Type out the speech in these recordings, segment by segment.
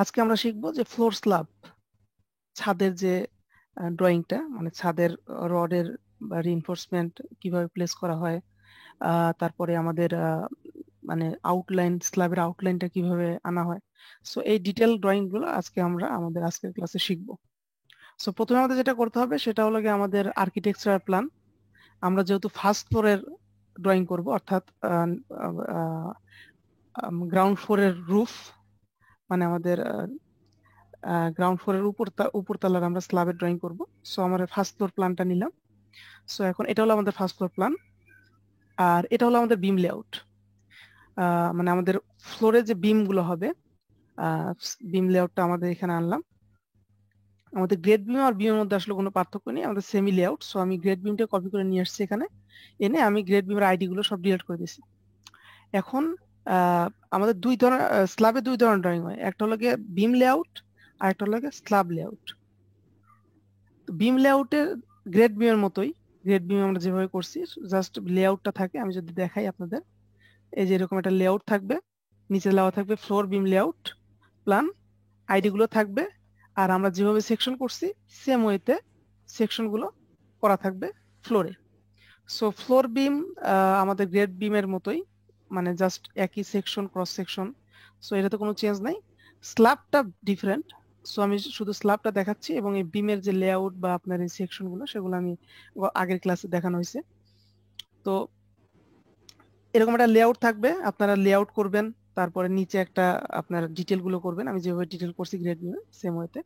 আজকে আমরা শিখবো যে ফ্লোর স্ল্যাব, ছাদের যে ড্রয়িংটা, মানে ছাদের রডের বা রিইনফোর্সমেন্ট কিভাবে প্লেস করা হয়। তারপরে আমাদের মানে আউটলাইন, স্ল্যাবের আউটলাইনটা কিভাবে আনা হয়। সো এই ডিটেল ড্রয়িং গুলো আজকে আমরা আমাদের আজকের ক্লাসে শিখবো। সো প্রথমে আমাদের যেটা করতে হবে সেটা হলো গিয়ে আমাদের আর্কিটেকচারাল প্ল্যান। আমরা যেহেতু ফার্স্ট ফ্লোরের ড্রয়িং করব, অর্থাৎ গ্রাউন্ড ফ্লোরের রুফ, মানে আমাদের গ্রাউন্ড ফ্লোরের উপরতলার আমরা স্ল্যাবের ড্রয়িং করব। সো আমরা ফার্স্ট ফ্লোর প্ল্যানটা নিলাম। সো এখন এটা হলো আমাদের ফার্স্ট ফ্লোর প্ল্যান, আর এটা হলো আমাদের বিম লেআউট। মানে আমাদের ফ্লোরে যে বিম গুলো হবে, বিম লেআউটটা আমাদের এখানে আনলাম। আমাদের গ্রেড বিম আর বিমের মধ্যে আসলে কোনো পার্থক্য নেই, আমাদের সেমি লেআউট। সো আমি গ্রেড বিমটা কপি করে নিয়ে আসছি এখানে, এনে আমি গ্রেড বিমের আইডি গুলো সব ডিলিট করে দিয়েছি। এখন আমাদের দুই ধরনের স্ল্যাবে দুই ধরনের ড্রয়িং হয়, একটা হলো গিয়ে বিম লেআউট আর একটা হলো গিয়ে স্ল্যাব লেআউট। বিম লেআউটের গ্রেড বিম এর মতোই, গ্রেড বিম আমরা যেভাবে করছি জাস্ট লেআউটটা থাকে। আমি যদি দেখাই আপনাদের, এই যে এরকম একটা লেআউট থাকবে, নিচে দেওয়া থাকবে ফ্লোর বিম লেআউট প্ল্যান, আইডি গুলো থাকবে, আর আমরা যেভাবে সেকশন করছি সেম ওয়েতে সেকশন গুলো করা থাকবে ফ্লোরে। সো ফ্লোর বিম আমাদের গ্রেড বিমের মতোই, মানে জাস্ট একই সেকশন, ক্রস সেকশন। সো এটাতে কোনো চেঞ্জ নাই। স্ল্যাবটা ডিফারেন্ট। সো আমি শুধু স্ল্যাবটা দেখাচ্ছি, এবং এই বিমের যে লেআউট বা আপনার এই সেকশন গুলো সেগুলো আমি আগের ক্লাসে দেখানো হয়েছে। তো এরকম একটা লেআউট থাকবে, আপনারা লেআউট করবেন, তারপরে নিচে একটা আপনার ডিটেল গুলো করবেন, আমি যেভাবে ডিটেল করছি গ্রেড বিমে সেম ওয়েতে।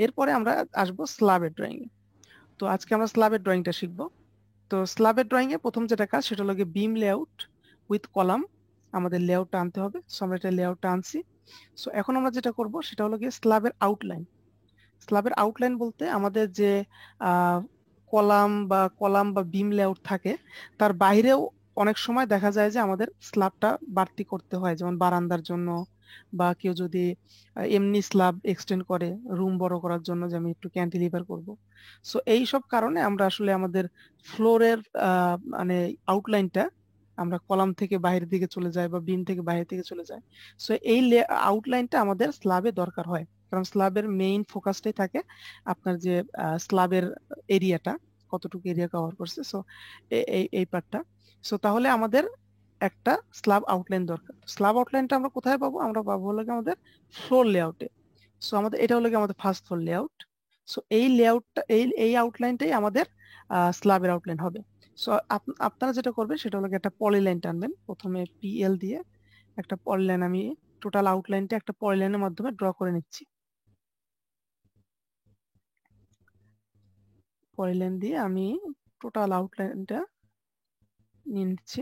এরপরে আমরা আসবো স্ল্যাবের ড্রয়িং। তো আজকে আমরা স্ল্যাবের ড্রয়িংটা শিখবো। তো স্ল্যাবের ড্রয়িং এ প্রথম যেটা কাজ সেটা হলো বিম লেআউট উইথ কলাম। আমাদের লেআউটটা আনতে হবে। সো আমরা এটা লেআউটটা আনছি। সো এখন আমরা যেটা করব সেটা হলো গিয়ে স্ল্যাবের আউটলাইন। স্ল্যাবের আউটলাইন বলতে আমাদের যে কলাম বা বিম লেআউট থাকে, তার বাইরেও অনেক সময় দেখা যায় যে আমাদের স্ল্যাবটা বাড়তি করতে হয়, যেমন বারান্দার জন্য, বা কেউ যদি এমনি স্ল্যাব এক্সটেন্ড করে রুম বড় করার জন্য, যে আমি একটু ক্যান্টিলিভার করব। সো এই সব কারণে আমরা আসলে আমাদের ফ্লোরের মানে আউটলাইনটা আমরা কলাম থেকে বাইরের দিকে চলে যায় বা বিম থেকে বাইরের দিকে চলে যায়। সো এই আউটলাইনটা আমাদের স্ল্যাবে দরকার হয়, কারণ স্ল্যাবের মেইন ফোকাসটাই থাকে আপনার যে স্ল্যাবের এরিয়াটা, কতটুকু এরিয়া কভার করছে। সো এই এই পার্টটা। সো তাহলে আমাদের একটা স্ল্যাব আউটলাইন দরকার। স্ল্যাব আউটলাইনটা আমরা কোথায় পাবো? আমরা পাবো হলো গিয়ে আমাদের ফ্লোর লেআউটে। সো আমাদের এটা হলো গিয়ে আমাদের ফার্স্ট ফ্লোর লেআউট। সো এই লেআউটটা, এই আউটলাইনটাই আমাদের স্ল্যাবের আউটলাইন হবে। সো আপনারা যেটা করবেন সেটা হলো গিয়ে একটা পলিলাইন টানবেন, প্রথমে পিএল দিয়ে একটা পলিলাইন, আমি টোটাল আউটলাইনটা একটা পলিলাইনের মাধ্যমে ড্র করে নিচ্ছি। পলিলাইন দিয়ে আমি টোটাল আউটলাইনটা নিয়ে নিচ্ছি।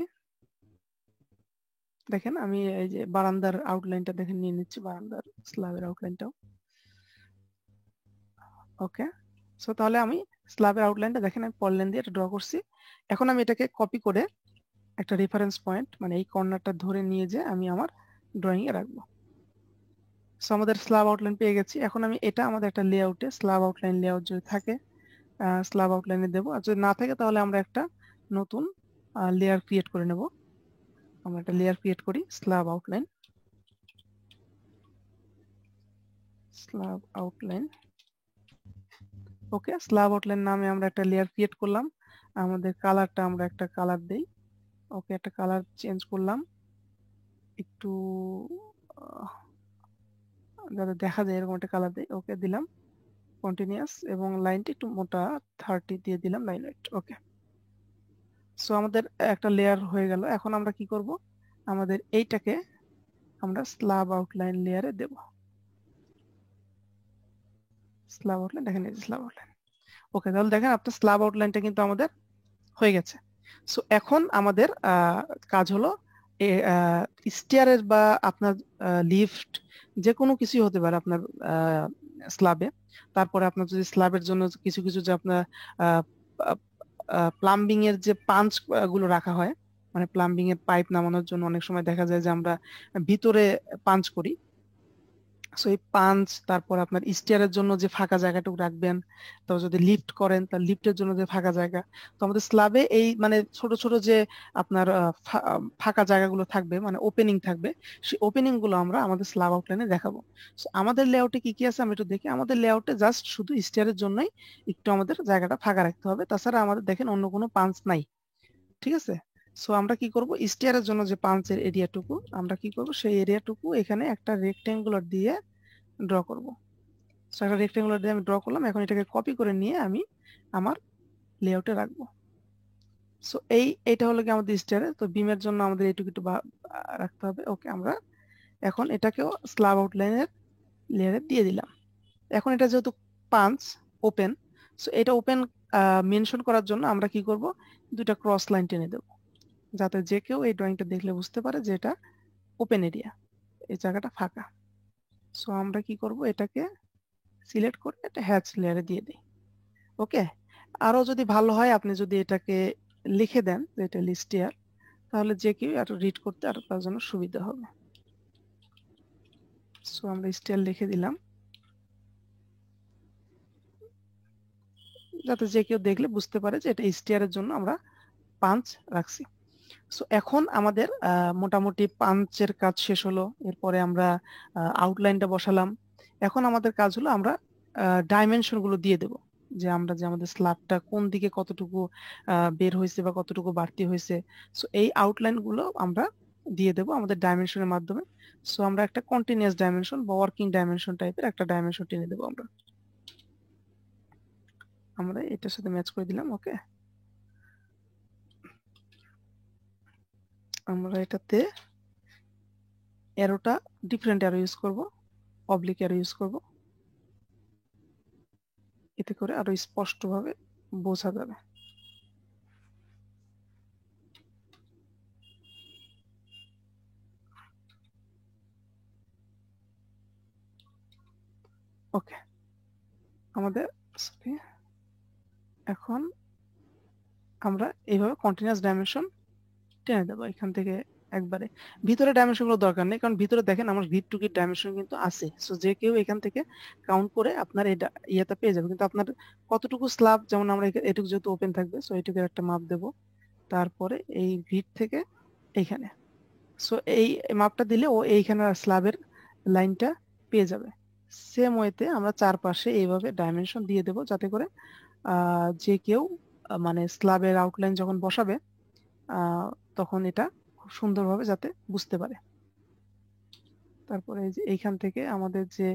দেখেন আমি এই যে বারান্দার আউটলাইনটা দেখেন নিয়ে নিচ্ছি, বারান্দার স্ল্যাবের আউটলাইনটাও। ওকে। সো তাহলে আমি স্ল্যাবের আউটলাইনটা দেখেন আমি পলিলাইন দিয়ে এটা ড্র করছি। এখন আমি এটাকে কপি করে একটা রেফারেন্স পয়েন্ট, মানে এই কর্নারটা ধরে নিয়ে যে আমি আমার ড্রয়িং এ রাখবো। সো আমাদের স্ল্যাব আউটলাইন পেয়ে গেছি। এখন আমি এটা আমাদের একটা লেআউটে, স্ল্যাব আউটলাইন লেআউট যদি থাকে স্ল্যাব আউটলাইনে দেবো, আর যদি না থাকে তাহলে আমরা একটা নতুন লেয়ার ক্রিয়েট করে নেব। আমরা একটা লেয়ার ক্রিয়েট করি, স্ল্যাব আউটলাইন, স্ল্যাব আউটলাইন। ওকে, স্ল্যাব আউটলাইন নামে আমরা একটা লেয়ার ক্রিয়েট করলাম। আমাদের কালারটা আমরা একটা কালার দেই। ওকে, একটা কালার চেঞ্জ করলাম একটু, যাতে দেখা যায় এরকম একটা কালার দেই। ওকে, দিলাম কন্টিনিউয়াস, এবং লাইনটা একটু মোটা 30 দিয়ে দিলাম লাইন ওয়েট। ওকে। সো আমাদের একটা লেয়ার হয়ে গেল। এখন আমরা কি করব? আমাদের এইটাকে আমরা স্ল্যাব আউটলাইন লেয়ারে দেব। স্ল্যাব আউটলাইন দেখেন, এই যে স্ল্যাব আউটলাইন। ওকে, তাহলে দেখেন আপনার স্ল্যাব আউটলাইনটা কিন্তু আমাদের হয়ে গেছে। সো এখন আমাদের কাজ হলো স্টেয়ারের বা আপনার লিফট, যে কোনো কিছুই হতে পারে আপনার স্ল্যাবে। তারপরে আপনার যদি স্ল্যাবের জন্য কিছু কিছু যে আপনার প্লাম্বিং এর যে পাঞ্চ গুলো রাখা হয়, মানে প্লাম্বিং এর পাইপ নামানোর জন্য অনেক সময় দেখা যায় যে আমরা ভিতরে পাঞ্চ করি। সো এই পাঞ্চ, তারপর আপনার স্টেয়ারের জন্য যে ফাঁকা জায়গাটুকু রাখবেন, তো যদি লিফট করেন তার লিফটের জন্য যে ফাঁকা জায়গা, তো আমাদের স্ল্যাবে এই মানে ছোট ছোট যে আপনার ফাঁকা জায়গাগুলো থাকবে, মানে ওপেনিং থাকবে, সেই ওপেনিং গুলো আমরা আমাদের স্ল্যাব আউটলাইনে দেখাবো। So, আমাদের লেআউটে কি কি আছে আমি একটু দেখি। আমাদের লেআউটে জাস্ট শুধু স্টেয়ারের জন্যই একটু আমাদের জায়গাটা ফাঁকা রাখতে হবে, তাছাড়া আমাদের দেখেন অন্য কোনো পাঞ্চ নাই, ঠিক আছে। সো আমরা কি করব, স্টেয়ারের জন্য যে পাঞ্চের এরিয়াটুকু আমরা কি করব, সেই এরিয়াটুকু এখানে একটা রেক্টেঙ্গুলার দিয়ে ড্র করব। সো একটা রেক্টেঙ্গুলার দিয়ে আমি ড্র করলাম। এখন এটাকে কপি করে নিয়ে আমি আমার লেআউটে রাখবো। সো এইটা হলো কি আমাদের স্টেয়ারে। তো বিমের জন্য আমাদের এইটুকু একটু রাখতে হবে। ওকে, আমরা এখন এটাকেও স্ল্যাব আউটলাইনের লেয়ারে দিয়ে দিলাম। এখন এটা যেহেতু পাঞ্চ ওপেন, সো এটা ওপেন মেনশন করার জন্য আমরা কি করব, দুইটা ক্রস লাইন টেনে দেব, যাতে যে কেউ এই ড্রয়িংটা দেখলে বুঝতে পারে যে এটা ওপেন এরিয়া, এই জায়গাটা ফাঁকা। সো আমরা কি করব, এটাকে সিলেক্ট করে এটা হ্যাচ লেয়ারে দিয়ে দিই। ওকে, আরো যদি ভালো হয় আপনি যদি এটাকে লিখে দেন যে এটা লিস্টিয়ার, তাহলে যে কেউ আর রিড করতে আরো তার জন্য সুবিধা হবে। সো আমরা স্টিয়ার লিখে দিলাম, যাতে যে কেউ দেখলে বুঝতে পারে যে এটা স্টিয়ারের জন্য আমরা পাঞ্চ রাখছি। সো এখন আমাদের মোটামুটি পাঞ্চের কাজ শেষ হলো। এরপরে আমরা আউটলাইনটা বসালাম। এখন আমাদের কাজ হলো আমরা ডাইমেনশন গুলো দিয়ে দেব, যে আমরা যে আমাদের স্ল্যাবটা কোন দিকে কতটুকু বের হয়েছে বা কতটুকু বাড়তি হয়েছে। সো এই আউটলাইন গুলো আমরা দিয়ে দেব আমাদের ডাইমেনশনের মাধ্যমে। সো আমরা একটা কন্টিনিউয়াস ডাইমেনশন বা ওয়ার্কিং ডাইমেনশন টাইপের একটা ডাইমেনশন টেনে দেবো। আমরা এটার সাথে ম্যাচ করে দিলাম। ওকে, আমরা এটাতে অ্যারোটা ডিফারেন্ট অ্যারো ইউজ করব, অবলিক অ্যারো ইউজ করব, এতে করে আরো স্পষ্টভাবে বোঝা যাবে। ওকে, আমাদের sorry, এখন আমরা এইভাবে কন্টিনিউয়াস ডাইমেনশন টেনে দেবো এখান থেকে একবারে। ভিতরে ডাইমেনশন গুলো দরকার নেই, কারণ ভিতরে দেখেন আমার ভিত টু গিট ডাইমেনশন কিন্তু আছে। সো যে কেউ এখান থেকে কাউন্ট করে আপনার এই ইয়েটা পেয়ে যাবে। কিন্তু আপনার কতটুকু স্ল্যাব, যেমন আমরা এটুকু যেহেতু ওপেন থাকবে, সো এইটুকু একটা মাপ দেব, তারপরে এই ভিত থেকে এইখানে। সো এই মাপটা দিলে ও এইখানে স্ল্যাবের লাইনটা পেয়ে যাবে। সেম ওয়েতে আমরা চারপাশে এইভাবে ডাইমেনশন দিয়ে দেব, যাতে করে যে কেউ মানে স্ল্যাবের আউটলাইন যখন বসাবে তখন এটা খুব সুন্দরভাবে যাতে বুঝতে পারে। তারপরে এই যে এইখান থেকে আমাদের যে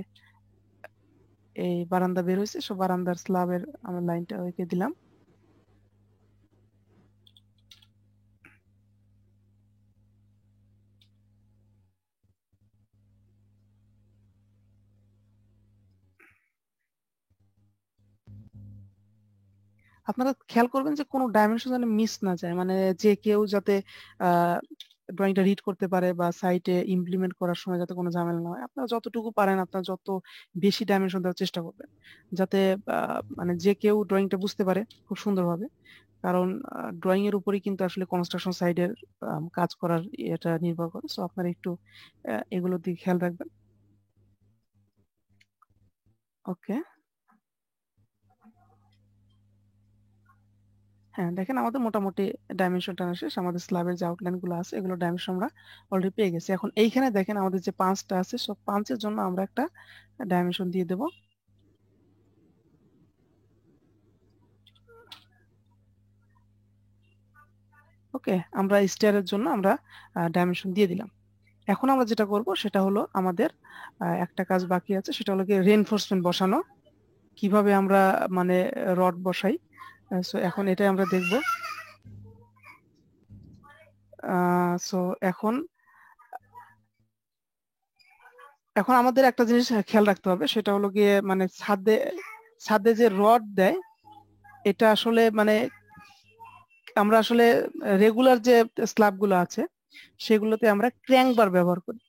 এই বারান্দা বের হয়েছে, সব বারান্দার স্ল্যাবের আমরা লাইনটা এঁকে দিলাম। আপনারা খেয়াল করবেন যে কোনো ডাইমেনশন যেন মিস না যায়, মানে যে কেউ যাতে ড্রয়িংটা রিড করতে পারে বা সাইটে ইমপ্লিমেন্ট করার সময় যাতে কোনো ঝামেলা না হয়। আপনারা যতটুকু পারেন আপনারা যত বেশি ডাইমেনশন দেওয়ার চেষ্টা করবেন, যাতে মানে যে কেউ ড্রয়িংটা বুঝতে পারে খুব সুন্দরভাবে। কারণ ড্রয়িং এর উপরেই কিন্তু আসলে কনস্ট্রাকশন সাইডের কাজ করার এটা নির্ভর করে। সো আপনারা একটু এগুলোর দিকে খেয়াল রাখবেন। ওকে, হ্যাঁ দেখেন আমাদের মোটামুটি ডাইমেনশন টানা শেষ। আমাদের স্ল্যাবের যে আউটলাইন গুলো আছে এগুলো ডাইমেনশন আমরা অলরেডি পেয়ে গেছি। এখন এইখানে দেখেন আমাদের যে পাঁচটা আছে, সব পাঁচের জন্য আমরা একটা ডাইমেনশন দিয়ে দেব। ওকে, আমরা স্টেয়ারের জন্য আমরা ডাইমেনশন দিয়ে দিলাম। এখন আমরা যেটা করব সেটা হলো আমাদের একটা কাজ বাকি আছে, সেটা হলো কি রেইনফোর্সমেন্ট বসানো। কিভাবে আমরা মানে রড বসাই। সো এখন এটাই আমরা দেখব। সো এখন এখন আমাদের একটা জিনিস খেয়াল রাখতে হবে, সেটা হলো গিয়ে মানে ছাদে ছাদে যে রড দেয়, এটা আসলে মানে আমরা আসলে রেগুলার যে স্ল্যাব গুলো আছে সেগুলোতে আমরা ক্র্যাঙ্ক বার ব্যবহার করি।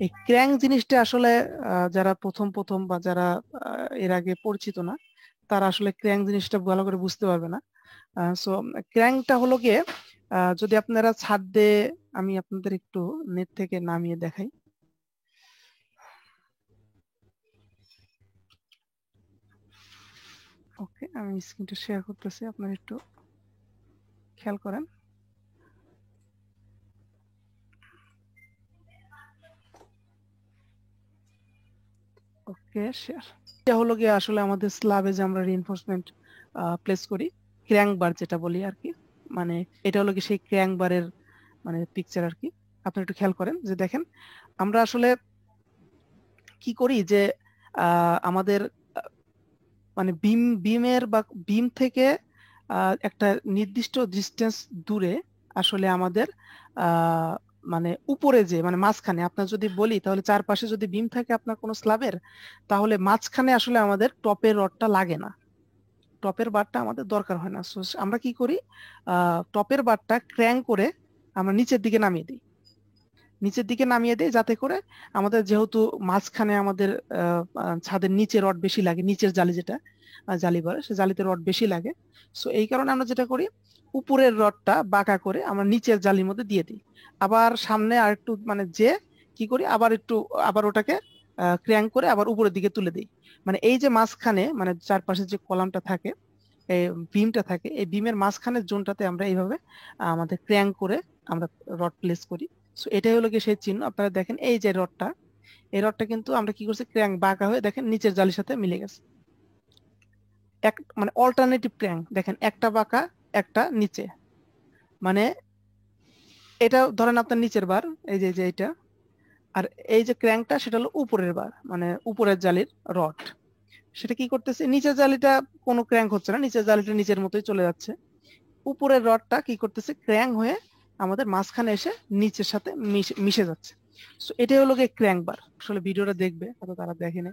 এই ক্র্যাঙ্ক জিনিসটা আসলে যারা প্রথম প্রথম বা যারা এর আগে পরিচিত না, তারা আসলে ক্র্যাঙ্ক জিনিসটা ভালো করে বুঝতে পারবে না। সো ক্র্যাঙ্কটা হলো গিয়ে যদি আপনারা ছাদে, আমি আপনাদের একটু নেট থেকে নামিয়ে দেখাই। আমি স্ক্রিনটা শেয়ার করতেছি, আপনারা একটু খেয়াল করেন। ওকে, শেয়ার। এটা হলো গিয়ে আসলে আমাদের স্ল্যাবে যে আমরা রিইনফোর্সমেন্ট প্লেস করি, ক্র্যাঙ্ক বার যেটা বলি আর কি, মানে এটা হলো কি সেই ক্র্যাঙ্ক বারের মানে পিকচার আর কি। আপনি একটু খেয়াল করেন যে দেখেন আমরা আসলে কি করি যে আমাদের মানে বিমের বা বিম থেকে একটা নির্দিষ্ট ডিস্টেন্স দূরে আসলে আমাদের মানে উপরে যে মানে মাঝখানে আপনার যদি বলি তাহলে চারপাশে যদি বিম থাকে আপনার কোনো স্ল্যাবের, তাহলে মাঝখানে আসলে আমাদের টপের রডটা লাগে না, টপের বারটা আমাদের দরকার হয় না। সো আমরা কি করি, টপের বারটা ক্র্যাঙ্ক করে আমরা নিচের দিকে নামিয়ে দিই, নিচের দিকে নামিয়ে দেয় যাতে করে আমাদের যেহেতু মাঝখানে আমাদের ছাদের নিচে রড বেশি লাগে, নিচের জালি যেটা জালি বলে সে জালিতে রড বেশি লাগে। সো এই কারণে আমরা যেটা করি উপরের রডটা বাঁকা করে আমরা নিচের জালির মধ্যে দিয়ে দিই, আবার সামনে আর একটু মানে যে কি করি আবার একটু আবার ওটাকে ক্র্যাঙ্ক করে আবার উপরের দিকে তুলে দিই। মানে এই যে মাঝখানে মানে চারপাশে যে কলামটা থাকে, এই বিমটা থাকে, এই বিমের মাঝখানের জোনটাতে আমরা এইভাবে আমাদের ক্র্যাঙ্ক করে আমরা রড প্লেস করি। সো এটাই হলো কি সেই চিহ্ন। আপনারা দেখেন এই যে রডটা, এই রডটা কিন্তু আমরা কি করছি ক্র্যাঙ্ক বাঁকা হয়ে দেখেন নিচের জালির সাথে মিলে গেছে। এক মানে অল্টারনেটিভ ক্র্যাঙ্ক দেখেন, একটা বাঁকা একটা নিচে, মানে এটা ধরেন আপনার নিচের বার এই যে এটা, আর এই যে ক্র্যাঙ্কটা সেটা হলো উপরের বার মানে উপরের জালির রড। সেটা কি করতেছে নিচের জালিটা কোনো ক্র্যাঙ্ক হচ্ছে না, নিচের জালিটা নিচের মতোই চলে যাচ্ছে, উপরের রডটা কি করতেছে ক্র্যাঙ্ক হয়ে আমাদের মাঝখানে এসে নিচের সাথে মিশে যাচ্ছে। সো এটাই হলো গিয়ে ক্র্যাঙ্ক বার। আসলে ভিডিওটা দেখবে হয়তো তারা দেখেনি,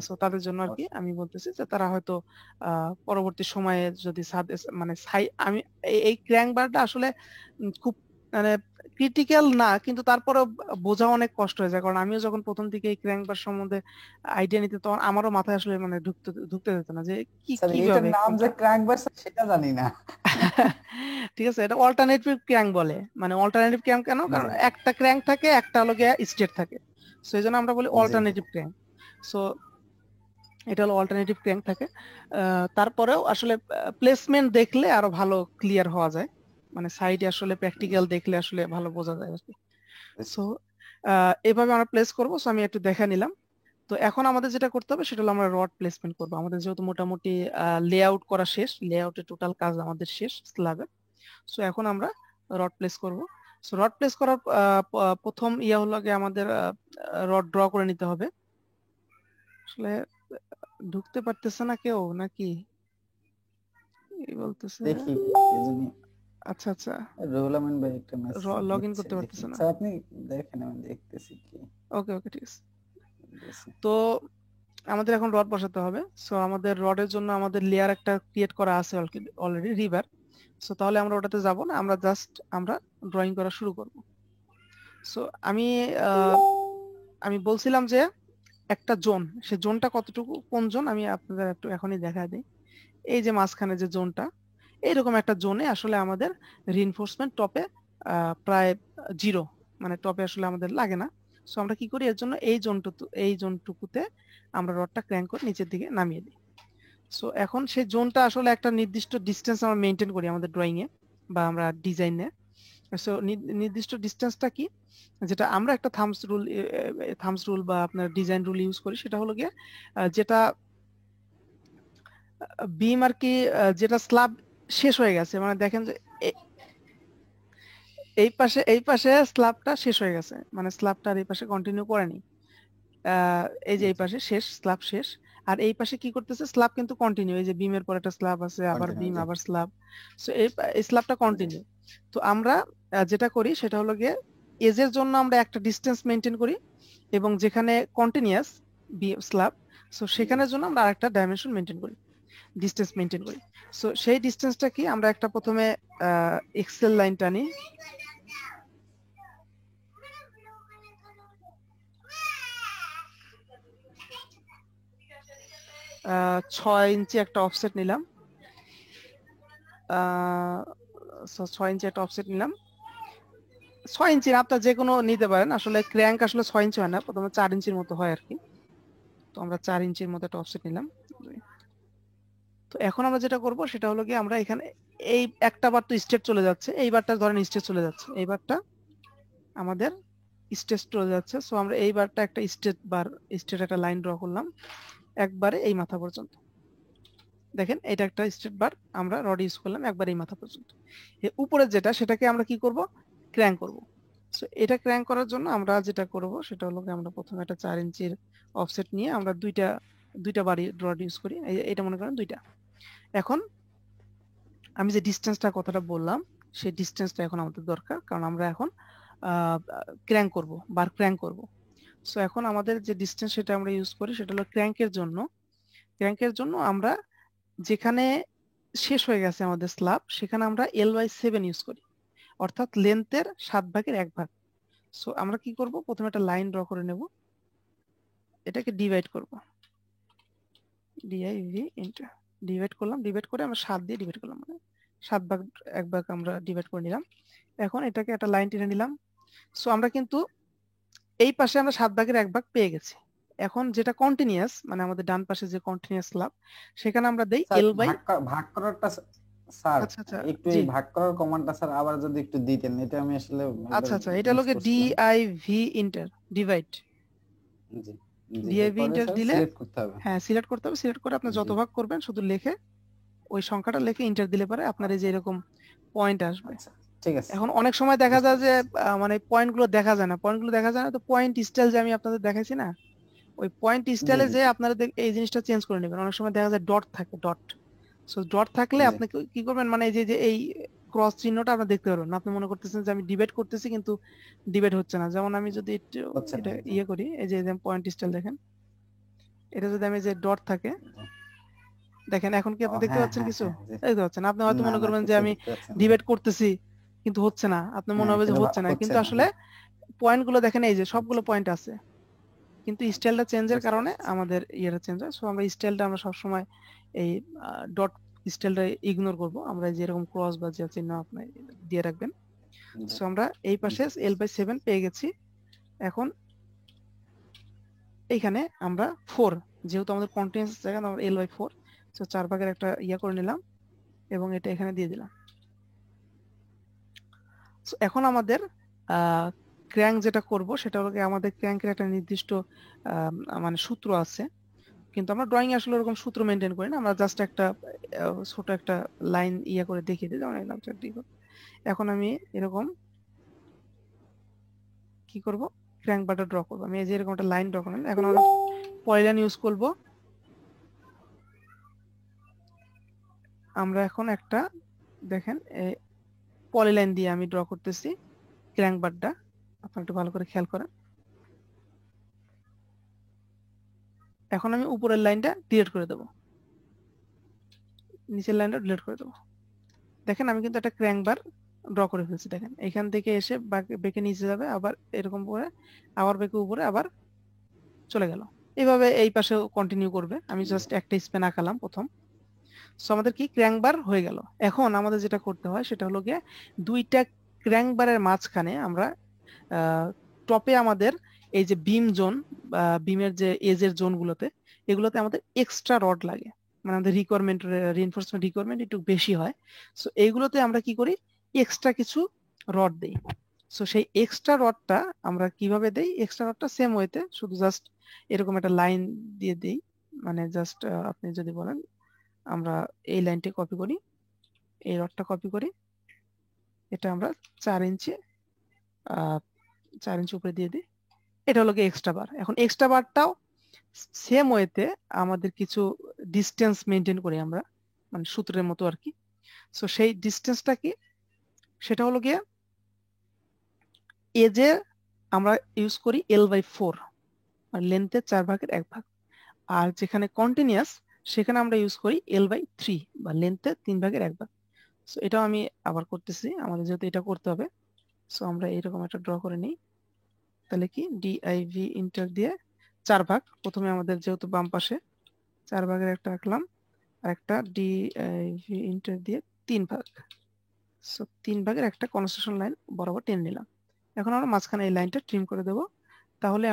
সো তাদের জন্য আর কি আমি বলতেছি যে তারা হয়তো পরবর্তী সময়ে যদি মানে আমি এই ক্র্যাঙ্ক বারটা আসলে খুব মানে ক্রিটিক্যাল না, কিন্তু তারপরে বোঝা অনেক কষ্ট হয়ে যায়, কারণ আমিও যখন প্রথম দিকে এই ক্র্যাঙ্ক বার সম্বন্ধে আইডিয়া নিতে তখন আমারও মাথায় আসলে মানে ঢুকতে যেত না যে এটার কিভাবে নাম যে ক্র্যাঙ্ক বার সেটা জানি না। ঠিক আছে, এটা অল্টারনেটিভ ক্র্যাঙ্ক বলে। মানে অল্টারনেটিভ ক্র্যাঙ্ক কেন, কারণ জি একটা ক্র্যাঙ্ক থাকে একটা হলো গিয়ে স্টেট থাকে, সো এই জন্য আমরা বলি G G. Alternative crank. So এটা হলো অল্টারনেটিভ ক্র্যাঙ্ক থাকে। তারপরেও আসলে প্লেসমেন্ট দেখলে আরো ভালো ক্লিয়ার হওয়া যায়, মানে সাইডে আসলে প্র্যাকটিক্যাল দেখলে আসলে ভালো বোঝা যায় আর কি। সো এভাবে আমরা প্লেস করবো। সো আমি একটু দেখা নিলাম। তো এখন আমাদের যেটা করতে হবে সেটা হলো আমরা রড প্লেসমেন্ট করবো। আমাদের যেহেতু মোটামুটি লেআউট করা শেষ, লেআউটের টোটাল কাজ আমাদের শেষ স্ল্যাবে। সো এখন আমরা রড প্লেস করব। সো রড প্লেস করার প্রথম ইয়া হলো আগে আমাদের রড ড্র করে নিতে হবে। আসলে ঢুকতে পারতেছে না কেউ নাকি এই বলতেছে। দেখি এজন্য আচ্ছা আচ্ছা, রুহুল আমিন ভাই একটা মেসেজ লগ ইন দিচ্ছে, করতে দেখি। পারতেছে না। আচ্ছা আপনি দেখেন, আমি দেখতেছি কি ওকে ওকে, ঠিক আছে। দিয়েছে। তো আমাদের এখন রড বসাতে হবে। সো আমাদের রডের জন্য আমাদের লেয়ার একটা ক্রিয়েট করা আছে অলরেডি, রিভার। সো তাহলে আমরা ওটাতে যাব না, আমরা জাস্ট আমরা ড্রয়িং করা শুরু করব। সো আমি আমি বলছিলাম যে একটা জোন, সে জোনটা কতটুকু কোন জোন আমি আপনাদের একটু এখনই দেখা দিই। এই যে মাঝখানে যে জোনটা, এইরকম একটা জোনে আসলে আমাদের রিইনফোর্সমেন্ট টপে প্রায় জিরো, মানে টপে আসলে আমাদের লাগে না। সো আমরা কি করি এর জন্য এই জোনটুকুতে আমরা রডটা ক্র্যাঙ্ক করে নিচের দিকে নামিয়ে দিই। সো এখন সেই জোনটা আসলে একটা নির্দিষ্ট ডিস্টেন্স আমরা মেনটেন করি আমাদের ড্রয়িং এ বা আমরা ডিজাইনে। সো নির্দিষ্ট ডিস্টেন্সটা কি, যেটা আমরা একটা থামস রুল বা আপনার ডিজাইন রুল ইউজ করি, সেটা হলো গিয়ে যেটা বিম আর কি, যেটা স্ল্যাব শেষ হয়ে গেছে, মানে দেখেন যে এই পাশে স্ল্যাবটা শেষ হয়ে গেছে, মানে স্ল্যাবটা আর এই পাশে কন্টিনিউ করেনি। এই যে এই পাশে শেষ, স্ল্যাব শেষ। আর এই পাশে কি করতেছে স্ল্যাব কিন্তু কন্টিনিউ, এই যে বিমের পর একটা স্ল্যাব আছে, আবার কন্টিনিউ বিম জি আবার স্ল্যাব। সো এই স্ল্যাবটা জি কন্টিনিউ। তো আমরা যেটা করি সেটা হলো গিয়ে এজের জন্য আমরা একটা ডিস্টেন্স মেনটেন করি, এবং যেখানে কন্টিনিউয়াস স্ল্যাব, সো সেখানের জন্য আমরা আরেকটা ডাইমেনশন মেনটেন করি, ডিস্টেন্স মেনটেন করি। সো সেই ডিস্টেন্সটা কি, আমরা একটা প্রথমে এক্সেল লাইন টানি, 6 ইঞ্চি একটা অফসেট নিলাম। 6 ইঞ্চি একটা অফসেট নিলাম। 6 ইঞ্চি আপনার যে কোনো নিতে পারেন, আসলে ক্র্যাঙ্ক আসলে 6 ইঞ্চি হয় না, প্রথমে 4 ইঞ্চির মতো হয় আর কি। তো আমরা 4 ইঞ্চির মতো একটা অফসেট নিলাম। তো এখন আমরা যেটা করব সেটা হলো কি আমরা এখানে এই একটা বার তো স্টেট চলে যাচ্ছে, এই বারটা ধরেন স্টেট চলে যাচ্ছে, এই বারটা আমাদের স্টেট চলে যাচ্ছে। সো আমরা এই বারটা একটা স্টেট একটা লাইন ড্র করলাম একবারে এই মাথা পর্যন্ত। দেখেন এটা একটা স্টেট বার আমরা রড ইউজ করলাম একবার এই মাথা পর্যন্ত। এই উপরের যেটা সেটাকে আমরা কি করব, ক্র্যাঙ্ক করব। সো এটা ক্র্যাঙ্ক করার জন্য আমরা যেটা করব সেটা হলো আমরা প্রথমে একটা 4 ইঞ্চির অফসেট নিয়ে আমরা দুইটা বাড়ি রড ইউজ করি, এটা মনে করেন দুইটা। এখন আমি যে ডিসটেন্সটা কথাটা বললাম সেই ডিসটেন্সটা এখন আমাদের দরকার, কারণ আমরা এখন ক্র্যাঙ্ক করব, বার ক্র্যাঙ্ক করব। সো এখন আমাদের যে ডিসটেন্স সেটা আমরা ইউজ করি সেটা হলো ক্র্যাঙ্কের জন্য আমরা যেখানে শেষ হয়ে গেছে আমাদের স্ল্যাব সেখানে আমরা L/7 ইউজ করি, অর্থাৎ লেন্থের 7/1 সো আমরা কি করব, প্রথমে একটা লাইন ড্র করে নেব, এটাকে ডিভাইড করব, ডিভাইড করলাম, ডিভাইড করে আমরা 7 দিয়ে ডিভাইড করলাম, মানে 7/1 আমরা ডিভাইড করে নিলাম। এখন এটাকে একটা লাইন টেনে নিলাম। সো আমরা কিন্তু এই পাশে আমরা 7/1 পেয়ে গেছি। এখন যেটা কন্টিনিউয়াস, মানে আমাদের ডান পাশে যে কন্টিনিউয়াস স্ল্যাব সেখানে আমরা দেই স্যার L বাই, ভাগ করারটা স্যার আচ্ছা আচ্ছা একটু জি, এই ভাগ করার কমান্ডটা স্যার আবার যদি একটু দিতেন, এটা আমি আসলে একবার আচ্ছা আচ্ছা এটা মিস লোকে করছিলাম। DIV ইন্টার ডিভাইড, জি জি, DIV এরপরে ইন্টার স্যার দিলে সিলেক্ট করতে হবে। হ্যাঁ সিলেক্ট করতে হবে, সিলেক্ট করে আপনি যত জি ভাগ করবেন শুধু লিখে ওই সংখ্যাটা লিখে ইন্টার দিলে পারে আপনার এই যে এরকম পয়েন্ট আসবে। আচ্ছা ঠিক আছে, এখন অনেক সময় দেখা বুঝতে যায় যে পারছি। মানে পয়েন্টগুলো দেখা যায় না, তো পয়েন্ট স্টাইল যে আমি আপনাদের দেখাইছি না, ওই পয়েন্ট জি স্টাইলে জি যে আপনারা এই জিনিসটা চেঞ্জ করে নেবেন। অনেক সময় দেখা যায় ডট থাকে, ডট। সো ডট থাকলে জি, আপনি কি করবেন, মানে এই যে এই ক্রস চিহ্নটা আপনি দেখতে পারবেন না, আপনি মনে করতেছেন যে আমি ডিবেট করতেছি কিন্তু ডিবেট হচ্ছে না। যেমন আমি যদি একটু হচ্ছে না। এটা জি ইয়ে করি, এই যে পয়েন্ট স্টাইল দেখেন, এটা যদি আমি যে ডট থাকে জি। দেখেন, এখন কি ও আপনি দেখতে হ্যাঁ পাচ্ছেন হ্যাঁ কিছু? হ্যাঁ, জি। দেখতে পাচ্ছেন? আপনি হয়তো না মনে না করবেন যে কিছু আমি দেখতে পাচ্ছি না, জি। ডিবেট করতেছি কিন্তু হচ্ছে না, আপনার মনে হ্যাঁ হবে যে কিন্তু হচ্ছে না, হচ্ছে কিন্তু না, আসলে জি। পয়েন্ট গুলো দেখেন, এই যে সবগুলো আচ্ছা পয়েন্ট আছে, কিন্তু স্টাইলটা চেঞ্জের বুঝতে কারণে পারছি। আমাদের ইয়েটা চেঞ্জ হয়। সো আমরা স্টাইলটা আমরা সবসময় এই ডট স্টাইলটা ইগনোর করব, আমরা যেরকম ক্রস বা যে চিহ্ন আপনি দিয়ে রাখবেন। জি সো আমরা এই পাশে জি L/7 পেয়ে গেছি। এখন এইখানে আমরা 4, যেহেতু আমাদের কন্টিনিউয়াস জায়গা, আমরা L/4, সো 4 ভাগের একটা ইয়া করে নিলাম এবং এটা এখানে দিয়ে দিলাম। সো এখন আমাদের ক্র্যাঙ্ক যেটা করব সেটা হলো আমাদের ক্র্যাঙ্কের একটা নির্দিষ্ট মানে সূত্র আছে, কিন্তু আমরা ড্রয়িং আসলে ওরকম সূত্র মেনটেন করি না, আমরা জাস্ট একটা ছোট একটা লাইন ইয়া করে দেখিয়ে দিই, যেমন এখন আমি এরকম কি করব, ক্র্যাঙ্ক বারটা ড্র করবো। আমি এই যে এরকম একটা লাইন ড্র করলাম, এখন আমরা পলিলাইন ইউজ করব। আমরা এখন একটা দেখেন পলিলাইন দিয়ে আমি ড্র করতেছি ক্র্যাঙ্ক বারটা, আপনারা একটু ভালো করে খেয়াল করেন। এখন আমি উপরের লাইনটা ডিলিট করে দেবো, নিচের লাইনটা ডিলিট করে দেবো। দেখেন আমি কিন্তু একটা ক্র্যাঙ্ক বার ড্র করে ফেলছি। দেখেন এখান থেকে এসে বেঁকে নিচে যাবে, আবার এরকম করে আবার বেঁকে উপরে আবার চলে গেল। এইভাবে এই পাশেও কন্টিনিউ করবে। আমি জি জাস্ট একটা স্প্যান আঁকালাম প্রথম। সো আমাদের কি ক্র্যাঙ্ক বার হয়ে গেল। এখন আমাদের যেটা করতে হয় সেটা হলো গিয়ে দুইটা ক্র্যাঙ্ক বারের মাঝখানে আমরা টপে আমাদের এই যে বিম জোন বা বিমের যে এজের জোনগুলোতে, এগুলোতে আমাদের এক্সট্রা রড লাগে, মানে আমাদের রিকোয়ারমেন্ট, রিইনফোর্সমেন্ট রিকোয়ারমেন্ট একটু বেশি হয়। সো এইগুলোতে আমরা কি করি, এক্সট্রা কিছু রড দেই। সো সেই এক্সট্রা রডটা আমরা কিভাবে দেই, এক্সট্রা রডটা সেম ওয়েতে, শুধু জাস্ট এরকম একটা লাইন দিয়ে দিই, মানে জাস্ট আপনি যদি বলেন আমরা এই লাইনটি কপি করি, এই রডটা কপি করি, এটা আমরা 4 ইঞ্চি 4 ইঞ্চি উপরে দিয়ে দিই, এটা হলো গিয়ে এক্সট্রা বার। এখন এক্সট্রা বারটাও সেম ওয়েতে আমাদের কিছু ডিস্টেন্স মেনটেন করি আমরা, মানে সূত্রের মতো আর কি। সো সেই ডিস্টেন্সটা কি, সেটা হলো গিয়ে এজে আমরা ইউজ করি L/4, আর লেন্থের 4/1 আর যেখানে কন্টিনিউয়াস সেখানে আমরা ইউজ করি L/3 বা লেন্থের 3/1। সো এটাও আমি আবার করতেছি, আমাদের যেহেতু এটা করতে হবে। সো আমরা এরকম একটা ড্র করে নিই, তাহলে কি DIV ইন্টার দিয়ে 4 ভাগ, প্রথমে আমাদের যেহেতু বাম পাশে 4 ভাগের একটা আঁকলাম, আর একটা DIV ইন্টার দিয়ে 3 ভাগ। সো 3 ভাগের একটা কনস্ট্রাকশন লাইন বরাবর টেনে নিলাম। এখন আমরা মাঝখানে এই লাইনটা ট্রিম করে দেব। তাহলে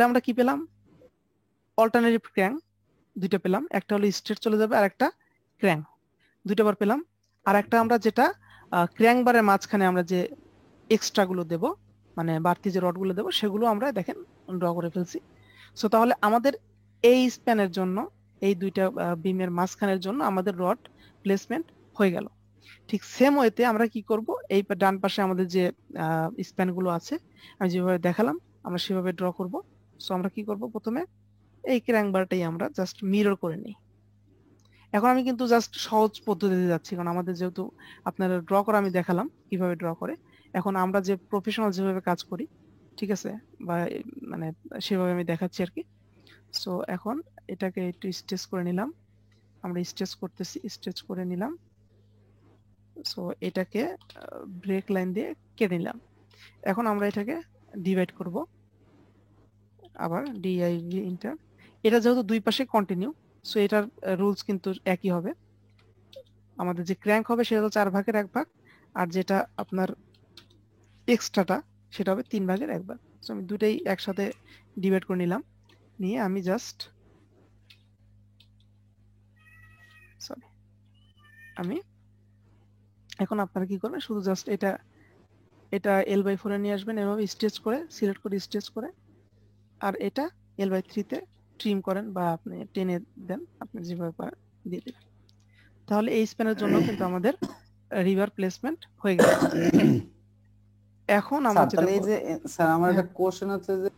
আমরা কি পেলাম, অল্টারনেটিভ ক্র্যাঙ্ক। দুইটা পেলাম, একটা হলো স্ট্রেট চলে যাবে আর একটা ক্র্যাঙ্ক, দুইটা বার পেলাম। আর একটা আমরা যেটা ক্র্যাঙ্ক বারের মাঝখানে আমরা যে এক্সট্রা গুলো দেব, মানে বাড়তি যে রড গুলো দেবো সেগুলো আমরা দেখেন ড্র করে ফেলছি। সো তাহলে আমাদের এই স্প্যানের জন্য, এই দুইটা বিমের মাঝখানের জন্য আমাদের রড প্লেসমেন্ট হয়ে গেল। ঠিক সেম ওয়েতে আমরা কি করব, এই ডান পাশে আমাদের যে স্প্যান গুলো আছে আমি যেভাবে দেখালাম আমরা সেভাবে ড্র করব। সো আমরা কি করব, প্রথমে এই ক্র্যাঙ্ক বারটাই আমরা জাস্ট মিরর করে নিই। এখন আমি কিন্তু জাস্ট সহজ পদ্ধতিতে যাচ্ছি, কারণ আমাদের যেহেতু আপনার ড্র করা আমি দেখালাম কিভাবে ড্র করে। এখন আমরা যে প্রফেশনাল যেভাবে কাজ করি, ঠিক আছে, বা মানে সেভাবে আমি দেখাচ্ছি আর কি। সো এখন এটাকে একটু স্ট্রেচ করে নিলাম, আমরা স্ট্রেচ করতেছি, স্ট্রেচ করে নিলাম। সো এটাকে ব্রেক লাইন দিয়ে কেটে নিলাম। এখন আমরা এটাকে ডিভাইড করব, আবার ডিআইভি ইন্টার। এটা যেহেতু দুই পাশে কন্টিনিউ, সো এটার রুলস কিন্তু একই হবে। আমাদের যে ক্র্যাঙ্ক হবে সেটা হলো 4 ভাগের 1 ভাগ, আর যেটা আপনার এক্সট্রাটা সেটা হবে 3 ভাগের 1 ভাগ। সো আমি দুটাই একসাথে ডিভাইড করে নিলাম, নিয়ে আমি জাস্ট সরি আমি এখন আপনারা কি করবেন, শুধু জাস্ট এটা L/4 এ নিয়ে আসবেন, এভাবে স্ট্রেচ করে সিলেক্ট করে স্ট্রেচ করে, আর এটা L/3 তে ট্রিম করেন বা আপনি টেনে দেন, আপনি যেভাবে পারেন দিয়ে দিবেন। তাহলে এই স্প্যানের জন্য কিন্তু আমাদের রিভার প্লেসমেন্ট হয়ে গেল। এখন আমরা স্যার যেটা তাহলে এই যে স্যার আমার হ্যাঁ, একটা কোশ্চেন হচ্ছে যে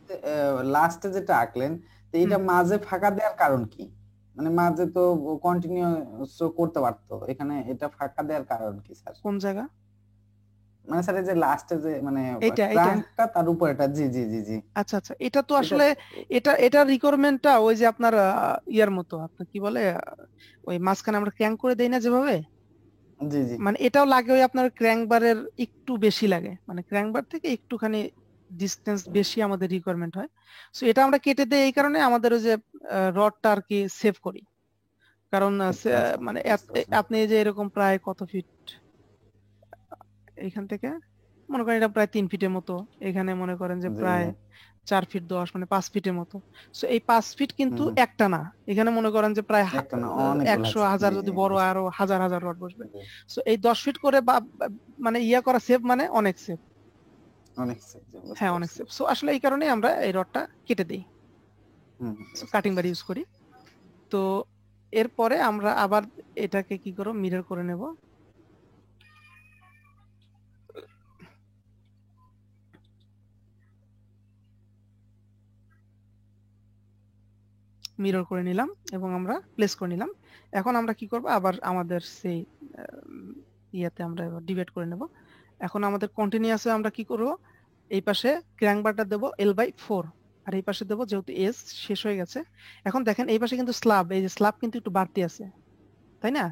লাস্টে যেটা আঁকলেন, তো এটা মাঝে ফাঁকা দেওয়ার কারণ কি? মানে মাঝে তো কন্টিনিউ করতে পারতো, এখানে এটা ফাঁকা দেওয়ার কারণ কি স্যার? কোন জায়গা? মানে স্যার এই যে লাস্টে যে মানে এইটা ক্রাঙ্কটা তার উপরেটা, জি জি জি জি, আচ্ছা আচ্ছা, এটা তো এটা আসলে এটা রিকোয়ারমেন্টটা ওই যে আপনার ইয়ার মতো, আপনার কি বলে ওই মাঝখানে আমরা ক্র্যাঙ্ক করে দেই না যেভাবে, জি জি মানে এটাও লাগে ওই আপনার ক্র্যাঙ্ক বারের একটু বেশি লাগে, মানে ক্র্যাঙ্ক বার থেকে একটুখানি ডিস্টেন্স বেশি আমাদের রিকোয়ারমেন্ট হয়। সো এটা আমরা কেটে দেই এই কারণে আমাদের ওই যে রডটা আর কি সেভ করি। কারণ আচ্ছা আচ্ছা মানে বুঝতে পারছি। আপনি এই যে এরকম প্রায় কত ফিট এখান থেকে, মনে করেন এটা প্রায় 3 ফিটের মতো, এখানে মনে করেন যে জি প্রায় জি 4 ফিট 10, মানে 5 ফিটের মতো। সো এই 5 ফিট কিন্তু হুম, একটা না, এখানে মনে করেন যে প্রায় একটা না অনেকগুলো 100 আছে, হাজার, জি যদি জি বড় আরো হাজার হাজার রড বসবে। জি, সো এই 10 ফিট করে মানে ইয়া করা সেভ, মানে অনেক সেভ। অনেক আছে, জি, বুঝতে হ্যাঁ অনেক পারছি। সেভ। সো আসলে এই কারণেই আমরা এই রডটা কেটে দিই, বুঝতে কাটিং বার পারছি। ইউজ করি। তো এরপরে আমরা আবার এটাকে কি করব, মিরর করে নেব। মিরর করে নিলাম এবং আমরা প্লেস করে নিলাম। এখন আমরা কি করব, আবার আমাদের সেই ইয়াতে আমরা ডিভাইড করে নেব। এখন আমাদের কন্টিনিউয়াসে আমরা কি করব, এই পাশে ক্র্যাঙ্ক বারটা দেব L/4, আর এই পাশে দেব, যেহেতু এস শেষ হয়ে গেছে। এখন দেখেন এই পাশে কিন্তু স্ল্যাব, এই যে স্ল্যাব কিন্তু একটু বাড়তি আছে, তাই না?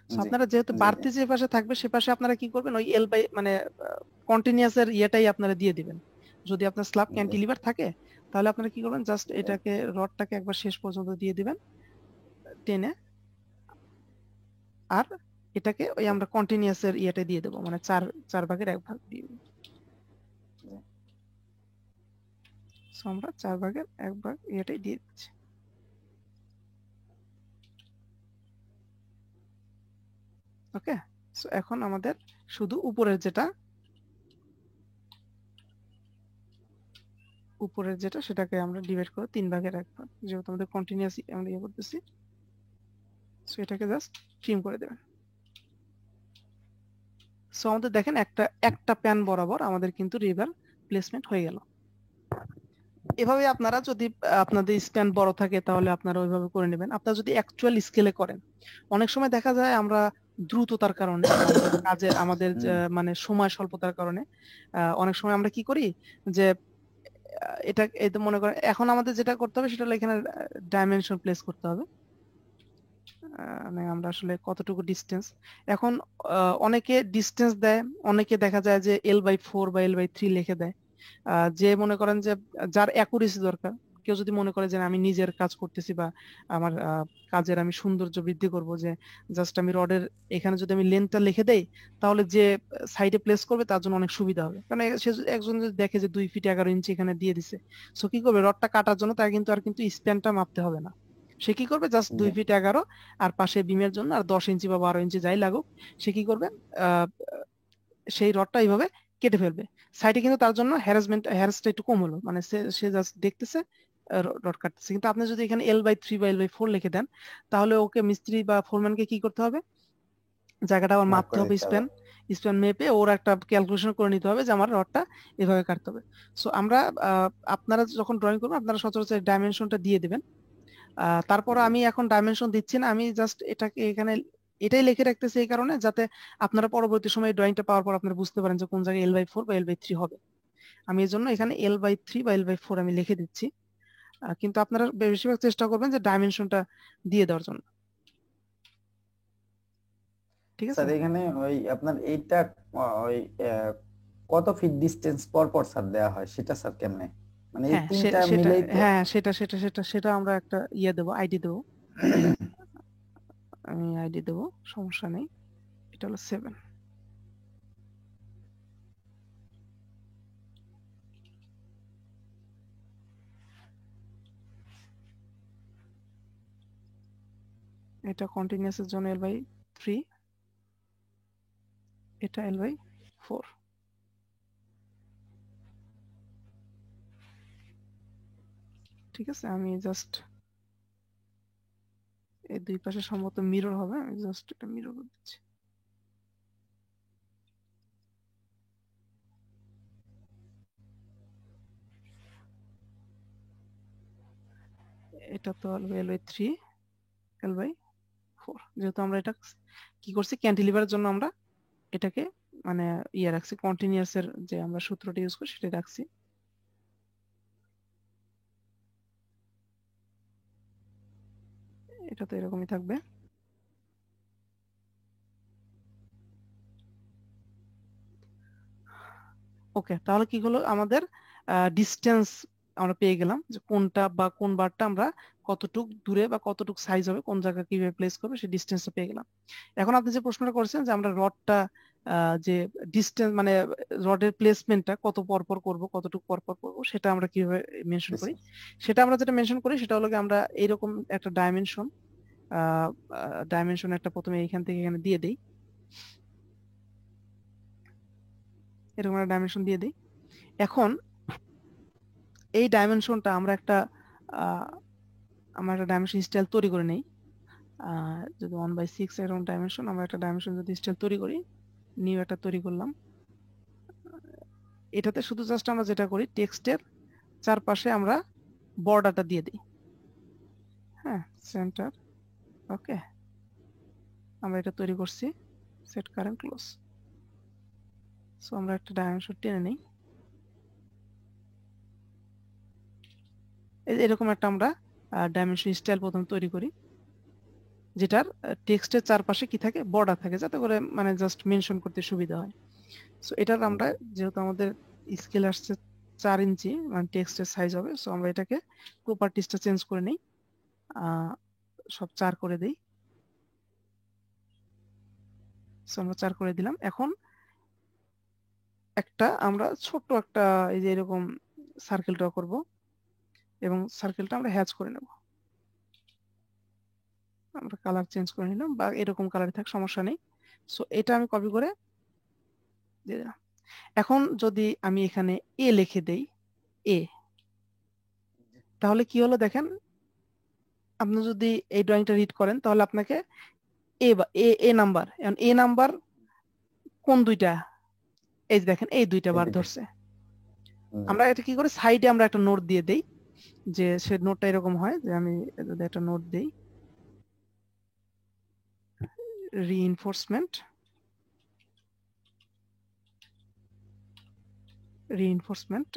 সো জি আপনারা যেহেতু জি জি বাড়তি যে পাশে থাকবে সে পাশে আপনারা কি করবেন, ওই মানে কন্টিনিউয়াস এর ইয়েটাই আপনারা দিয়ে দিবেন। যদি আপনার স্ল্যাব জি ক্যান্টিলিভার থাকে তাহলে আপনারা কি করবেন, জাস্ট এটাকে রডটাকে একবার শেষ পর্যন্ত দিয়ে দিবেন টেনে, আর এটাকে ওই আমরা কন্টিনিউয়াস এর ইয়েটা দিয়ে দেবো, মানে 4/1 ভাগ দিয়ে দেবো। সো আমরা 4/1 ভাগ ইয়েটাই দিয়ে দিচ্ছি। ওকে, সো এখন আমাদের শুধু উপরের যেটা সেটাকে আমরা ডিভাইড করে 3/1 ভাগ, যেহেতু আমাদের কন্টিনিউয়াস আমরা ইয়ে করতেছি। সো এটাকে জাস্ট ট্রিম করে দেবেন। সো আমাদের দেখেন একটা প্যান বরাবর আমাদের কিন্তু রিভার প্লেসমেন্ট হয়ে গেল। এভাবে আপনারা যদি আপনাদের স্প্যান বড় থাকে তাহলে আপনারা ওইভাবে করে নেবেন। আপনারা যদি অ্যাকচুয়াল স্কেলে করেন, অনেক সময় দেখা যায় আমরা দ্রুততার কারণে বা আমাদের কাজের আমাদের হুম, মানে সময় স্বল্পতার কারণে অনেক সময় আমরা কি করি যে এটা এই তো মনে করেন এখন আমাদের যেটা করতে হবে সেটা হলো এখানে ডাইমেনশন প্লেস করতে হবে। মানে আমরা আসলে কতটুকু ডিস্টেন্স, এখন অনেকে ডিস্টেন্স দেয়, অনেকে দেখা যায় যে L/4 বা L/3 লিখে দেয়। যে মনে করেন যে যার অ্যাকুরেসি দরকার, কেউ যদি মনে করে যে আমি নিজের কাজ করতেছি বা আমার কাজের আমি সৌন্দর্য বৃদ্ধি করব, যে জাস্ট আমি রডের এখানে যদি আমি লেন্থটা লিখে দেই তাহলে যে সাইডে প্লেস করবে তার জন্য অনেক সুবিধা হবে। কারণ একজন যদি দেখে যে 2 ফিট 11 ইঞ্চি এখানে দিয়ে দিছে, সো কি করবে, রডটা কাটার জন্য তার কিন্তু স্প্যানটা মাপতে হবে না। সে কি করবে, জাস্ট 2 জি ফিট 11 আর পাশে বিমের জন্য আর 10 ইঞ্চি বা 12 ইঞ্চি যাই লাগুক, সে কি করবে, আহ, সেই রডটা এইভাবে কেটে ফেলবে। সাইডে কিন্তু তার জন্য হ্যারাসটা একটু কম হলো, মানে সে সে জাস্ট দেখতেছে রড কাটতেছে। কিন্তু আপনি যদি এখানে L/3 বা L/4 লিখে দেন, তাহলে ওকে মিস্ত্রি বা ফোরম্যানকে কি করতে হবে, জায়গাটা আবার ভাগ মাপতে করে হবে, দিতে হবে। স্প্যান স্প্যান মেপে ওর একটা ক্যালকুলেশন করে নিতে হবে যে আমার রডটা এভাবে কাটতে হবে। সো আমরা আপনারা যখন ড্রয়িং করবেন আপনারা সচরাচর ডাইমেনশনটা দিয়ে দেবেন। তারপর জি আমি এখন ডাইমেনশন দিচ্ছি না, আমি জাস্ট এটাকে এখানে এটাই লিখে রাখতেছি এই কারণে যাতে আপনারা পরবর্তী সময়ে ড্রয়িংটা পাওয়ার পর আপনারা বুঝতে পারেন যে কোন জায়গায় L/4 বা L/3 হবে। আমি এই জন্য এখানে L/3 বা L/4 আমি লিখে দিচ্ছি। কিন্তু আপনারা বেশিরভাগ চেষ্টা করবেন যে ডাইমেনশনটা দিয়ে দেওয়ার জন্য। ঠিক আছে। স্যার, এখানে ওই আপনার এইটা ওই কত ফিট ডিস্টেন্স পর পর স্যার দেওয়া হয় সেটা স্যার কেমনে, মানে এই হ্যাঁ তিনটা সেটা, মিলেই তো? হ্যাঁ সেটা আমরা একটা ইয়ে দেবো, আইডি দেবো। আমি আইডি দেবো, সমস্যা নেই। এটা হলো 7। এটা কন্টিনিউয়াস এর জন্য L/3, এটা L/4। ঠিক আছে, আমি জাস্ট এই দুই পাশে সম্ভবত মিরর হবে, আমি জাস্ট এটা মিরর করে দিচ্ছি। এটা তো L/3, L/4, যেহেতু আমরা এটা কি করছি ক্যান্টিলিভারের জন্য আমরা এটাকে মানে ইয়ে রাখছি, কন্টিনিউয়াস এর যে আমরা সূত্রটা ইউজ করি সেটা রাখছি। এটা তো এরকমই থাকবে। ওকে, তাহলে কি হলো, আমাদের ডিস্টেন্স আমরা পেয়ে গেলাম যে কোনটা বা কোন বারটা আমরা কতটুক দূরে বা কতটুক সাইজ হবে, কোন জায়গায় কিভাবে প্লেস করবে সেই ডিস্টেন্সটা পেয়ে গেলাম। এখন আপনি যে প্রশ্নটা করেছেন যে আমরা রডটা যে ডিস্টেন্স মানে রডের প্লেসমেন্টটা কত পরপর করব, কতটুকু পরপর করব, সেটা আমরা কিভাবে মেনশন জি করি। স্যার। সেটা আমরা যেটা মেনশন করি সেটা হলো আমরা এইরকম একটা ডাইমেনশন একটা প্রথমে এইখান থেকে এখানে দিয়ে দিই, এরকম একটা ডাইমেনশন দিয়ে দিই। এখন এই ডাইমেনশনটা আহ, আমরা একটা ডাইমেনশন স্টাইল তৈরি করে নেই। যদি 1/6 এরকম ডাইমেনশন, আমরা একটা ডাইমেনশন যদি স্টাইল তৈরি করি, নিউ একটা তৈরি করলাম। এটাতে শুধু জাস্ট আমরা যেটা করি টেক্সটের চারপাশে আমরা বর্ডারটা দিয়ে দিই। হ্যাঁ, সেন্টার। ওকে, আমরা এটা তৈরি করছি, সেট কারেন্ট ক্লোজ। সো আমরা একটা ডাইমেনশন টেনে নিই, এরকম একটা আমরা ডাইমেনশন স্টাইল প্রথম তৈরি করি, যেটার টেক্সটের চারপাশে কি থাকে, বর্ডার থাকে, যাতে করে মানে জাস্ট মেনশন করতে সুবিধা হয়। সো এটার আমরা যেহেতু আমাদের স্কেল আসছে 4 ইঞ্চি, মানে টেক্সটের সাইজ হবে, সো আমরা এটাকে প্রপার্টিসটা চেঞ্জ করে নিই, সব 4 করে দিই। সো আমরা 4 করে দিলাম। এখন আমরা ছোট্ট একটা এই যে এরকম সার্কেল ড্র করব এবং সার্কেলটা আমরা হ্যাচ করে নেব। আমরা কালার চেঞ্জ করে নিলাম, বা এরকম কালারে থাক, সমস্যা নেই। সো এটা আমি কপি করে দিয়ে দিলাম। এখন যদি আমি এখানে এ লিখে দেই, এ, তাহলে কি হলো দেখেন, আপনি যদি এই ড্রয়িংটা রিড করেন তাহলে আপনাকে এ বা এ এ নাম্বার, এখন এ নাম্বার কোন দুইটা, এই যে দেখেন এই দুইটা এই বার দুইটা। ধরছে। জি আমরা এটা কি করে সাইডে আমরা একটা নোট দিয়ে দেই, যে সে নোটটা এরকম হয় যে আমি যদি একটা নোট দেই, রিইনফোর্সমেন্ট,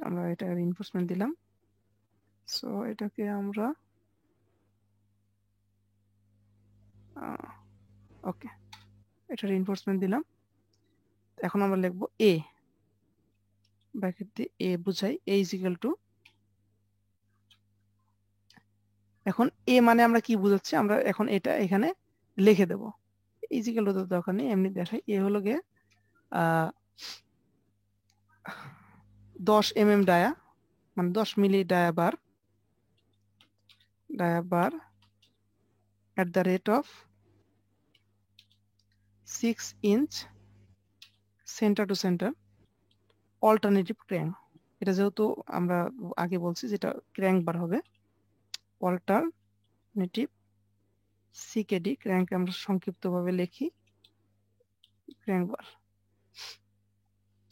আমরা এটা রিইনফোর্সমেন্ট দিলাম। সো এটাকে আমরা ওকে, এটা রিইনফোর্সমেন্ট দিলাম। এখন আমরা লিখবো এ, ব্র্যাকেট দিয়ে এ বুঝাই এ ইজ ইকুয়াল টু, এখন এ মানে আমরা কি বুঝাচ্ছি, আমরা এখন এটা এখানে লিখে দেব। ইজ ইকুয়াল টু দরকার নেই, এমনি দেখাই। এ হলো গিয়ে 10 mm ডায়া, মানে 10 milli dia bar at the rate of 6 inch center to center alternative crank। এটা যেহেতু আমরা আগে বলছি যেটা ক্র্যাঙ্ক বার হবে, অল্টারনেটিভ সিকেডি, ক্র্যাঙ্ক আমরা সংক্ষিপ্তভাবে লিখি ক্র্যাঙ্ক বার।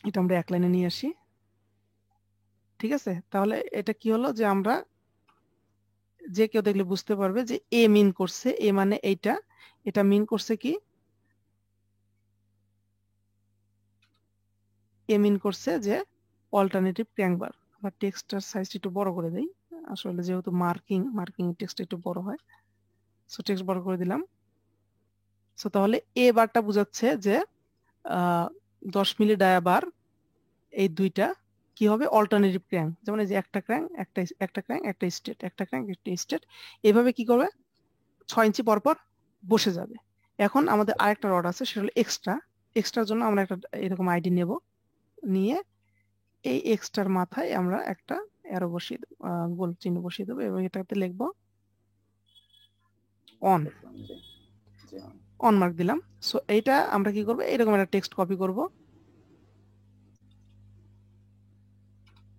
এটা আমরা এক লাইনে নিয়ে আসি, ঠিক আছে। তাহলে এটা কি হলো যে আমরা যে কেউ দেখলে বুঝতে পারবে যে এ মিন করছে, এ মানে এইটা, এটা মিন করছে কি, এ মিন করছে যে অল্টারনেটিভ ক্র্যাঙ্ক বার। আবার টেক্সটার সাইজ একটু বড় করে দেই, আসলে যেহেতু মার্কিং টেক্সট একটু বড় হয়, সো টেক্সট বড় করে দিলাম। সো তাহলে এ বারটা বোঝাচ্ছে যে 10 মিলি ডায়া বার, এই দুইটা কি হবে অল্টারনেটিভ ক্র্যাঙ্ক। যেমন এই যে একটা ক্র্যাঙ্ক একটা স্টেট, একটা ক্র্যাঙ্ক একটা স্টেট, এভাবে কি করবে 6 ইঞ্চি পর পর বসে যাবে। এখন আমাদের আরেকটা রড আছে, সেটা হলো এক্সট্রার জন্য আমরা একটা এরকম আইডি নেব, নিয়ে এই এক্সট্রার মাথায় আমরা একটা অ্যারো বসিয়ে দেবো, গোল চিহ্ন বসিয়ে দেবো এবং এটাতে লিখবো অন, অন মার্ক দিলাম। সো এইটা আমরা কি করবো, এরকম একটা টেক্সট কপি করব,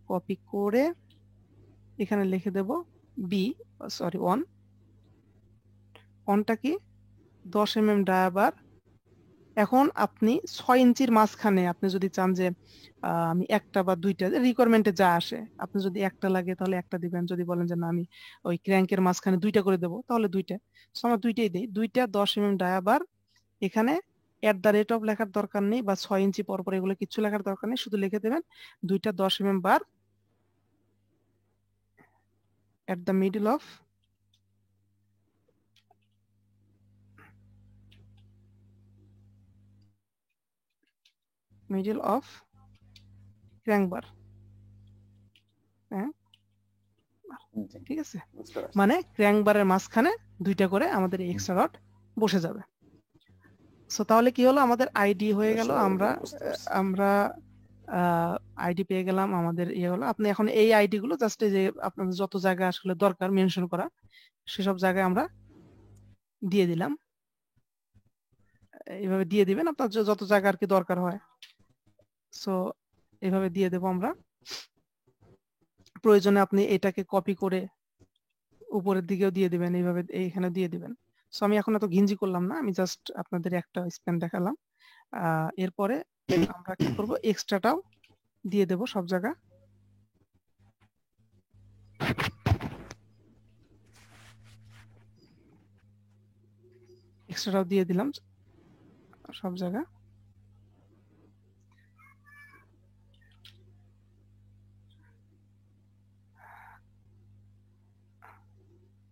কপি করে এখানে লিখে দেব অন। অনটা কি 10 mm ডায়া বার। এখন আপনি 6 ইঞ্চির মাঝখানে আপনি যদি চান যে আমি একটা বা দুইটা, রিকোয়ারমেন্টে যা আসে, আপনি যদি একটা লাগে তাহলে একটা দিবেন, যদি বলেন যে না আমি ওই ক্র্যাঙ্কের মাঝখানে দুইটা করে দেবো তাহলে দুইটা। সো আমরা দুইটাই দিই, দুইটা 10 mm ডায়া বার। এখানে এট দ্য রেট অফ লেখার দরকার নেই, বা 6 ইঞ্চি পর পর এগুলো কিছু লেখার দরকার নেই, শুধু লিখে দেবেন দুইটা 10 mm bar at the middle of crank bar, হ্যাঁ ঠিক আছে। মানে ক্র্যাঙ্ক বারের মাঝখানে দুইটা করে আমাদের এক্সট্রা রড বসে যাবে। সো তাহলে কি হলো, আমাদের আইডি হয়ে গেল, আমরা আইডি পেয়ে গেলাম, আমাদের ইয়ে হলো। আপনি এখন এই আইডি গুলো জাস্ট যে আপনাদের যত জায়গায় আসলে দরকার মেনশন করা, সেসব জায়গায় আমরা দিয়ে দিলাম। এইভাবে দিয়ে দিবেন আপনার যত জায়গা আর কি দরকার হয়। সো এইভাবে দিয়ে দেবো আমরা। প্রয়োজনে আপনি এটাকে কপি করে উপরের দিকেও দিয়ে দিবেন, এইভাবে এইখানে দিয়ে দিবেন। সো আমি এখন এত ঘিঞ্জি করলাম না, আমি জাস্ট আপনাদের একটা স্প্যান দেখালাম। এরপরে আমরা কি করব, এক্সট্রাটাও দিয়ে দেব সব জায়গা। এক্সট্রাটাও দিয়ে দিলাম সব জায়গা।